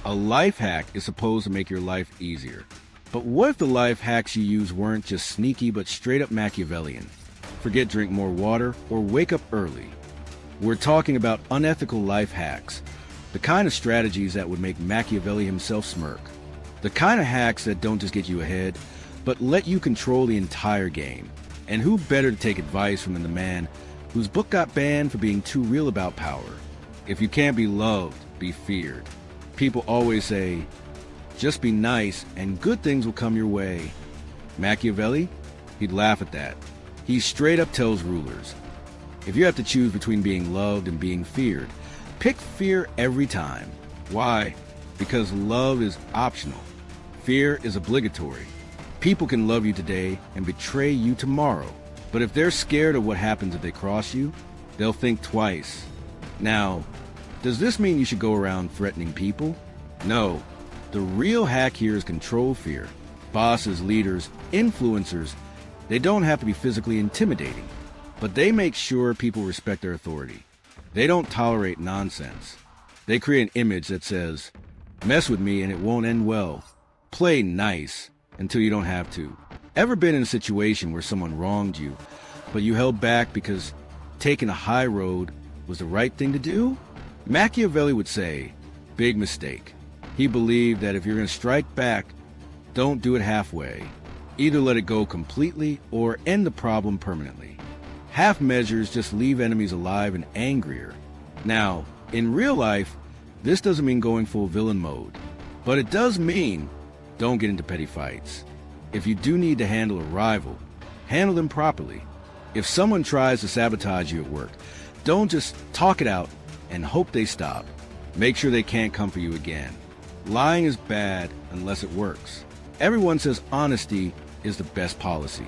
A life hack is supposed to make your life easier. But what if the life hacks you use weren't just sneaky but straight up Machiavellian? Forget drink more water or wake up early. We're talking about unethical life hacks, the kind of strategies that would make Machiavelli himself smirk. The kind of hacks that don't just get you ahead, but let you control the entire game. And who better to take advice from than the man whose book got banned for being too real about power? If you can't be loved, be feared. People always say, just be nice and good things will come your way. Machiavelli? He'd laugh at that. He straight up tells rulers, if you have to choose between being loved and being feared, pick fear every time. Why? Because love is optional. Fear is obligatory. People can love you today and betray you tomorrow. But if they're scared of what happens if they cross you, they'll think twice. Now, does this mean you should go around threatening people? No. The real hack here is control fear. Bosses, leaders, influencers, they don't have to be physically intimidating, but they make sure people respect their authority. They don't tolerate nonsense. They create an image that says, mess with me and it won't end well. Play nice until you don't have to. Ever been in a situation where someone wronged you, but you held back because taking a high road was the right thing to do? Machiavelli would say, big mistake. He believed that if you're going to strike back, don't do it halfway. Either let it go completely or end the problem permanently. Half measures just leave enemies alive and angrier. Now, in real life, this doesn't mean going full villain mode, but it does mean don't get into petty fights. If you do need to handle a rival, handle them properly. If someone tries to sabotage you at work, don't just talk it out and hope they stop. Make sure they can't come for you again. Lying is bad unless it works. Everyone says honesty is the best policy.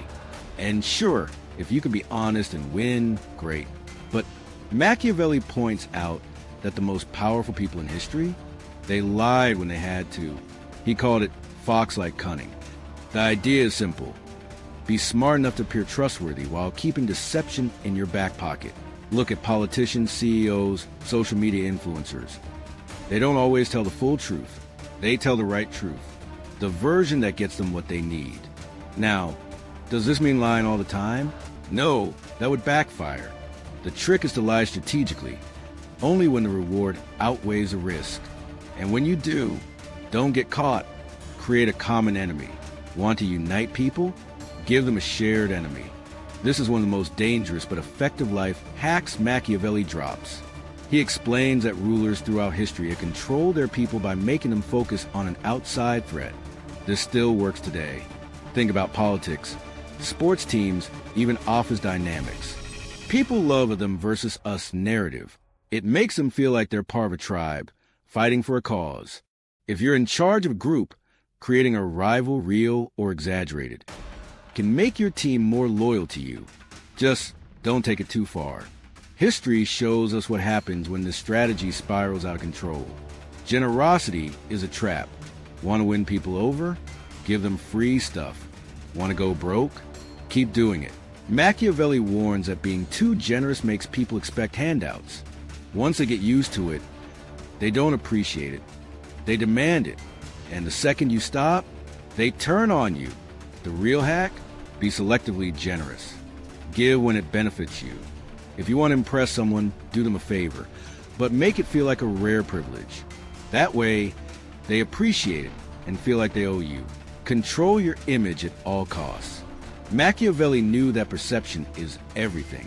And sure, if you can be honest and win, great. But Machiavelli points out that the most powerful people in history, they lied when they had to. He called it fox-like cunning. The idea is simple. Be smart enough to appear trustworthy while keeping deception in your back pocket. Look at politicians, CEOs, social media influencers. They don't always tell the full truth. They tell the right truth, the version that gets them what they need. Now, does this mean lying all the time? No, that would backfire. The trick is to lie strategically, only when the reward outweighs the risk. And when you do, don't get caught. Create a common enemy. Want to unite people? Give them a shared enemy. This is one of the most dangerous but effective life hacks Machiavelli drops. He explains that rulers throughout history have controlled their people by making them focus on an outside threat. This still works today. Think about politics, sports teams, even office dynamics. People love a them versus us narrative. It makes them feel like they're part of a tribe, fighting for a cause. If you're in charge of a group, creating a rival, real or exaggerated, can make your team more loyal to you. Just don't take it too far. History shows us what happens when this strategy spirals out of control. Generosity is a trap. Want to win people over? Give them free stuff. Want to go broke? Keep doing it. Machiavelli warns that being too generous makes people expect handouts. Once they get used to it, they don't appreciate it. They demand it. And the second you stop, they turn on you. The real hack? Be selectively generous. Give when it benefits you. If you want to impress someone, do them a favor, but make it feel like a rare privilege. That way, they appreciate it and feel like they owe you. Control your image at all costs. Machiavelli knew that perception is everything.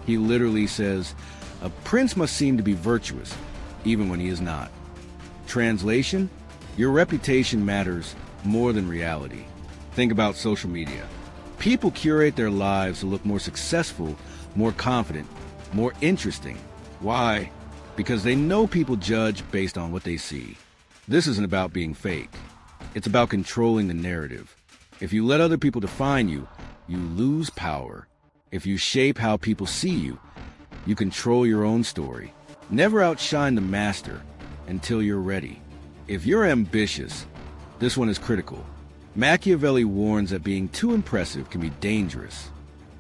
He literally says, a prince must seem to be virtuous, even when he is not. Translation? Your reputation matters more than reality. Think about social media. People curate their lives to look more successful, more confident, more interesting. Why? Because they know people judge based on what they see. This isn't about being fake. It's about controlling the narrative. If you let other people define you, you lose power. If you shape how people see you, you control your own story. Never outshine the master until you're ready. If you're ambitious, this one is critical. Machiavelli warns that being too impressive can be dangerous.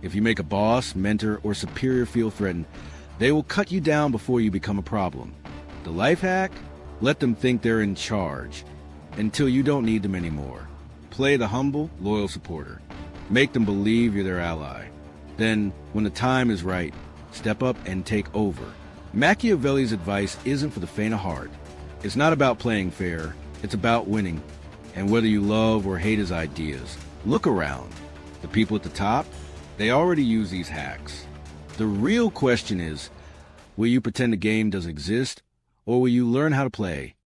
If you make a boss, mentor, or superior feel threatened, they will cut you down before you become a problem. The life hack? Let them think they're in charge until you don't need them anymore. Play the humble, loyal supporter. Make them believe you're their ally. Then, when the time is right, step up and take over. Machiavelli's advice isn't for the faint of heart. It's not about playing fair, it's about winning. And whether you love or hate his ideas, look around. The people at the top, they already use these hacks. The real question is, will you pretend the game doesn't exist, or will you learn how to play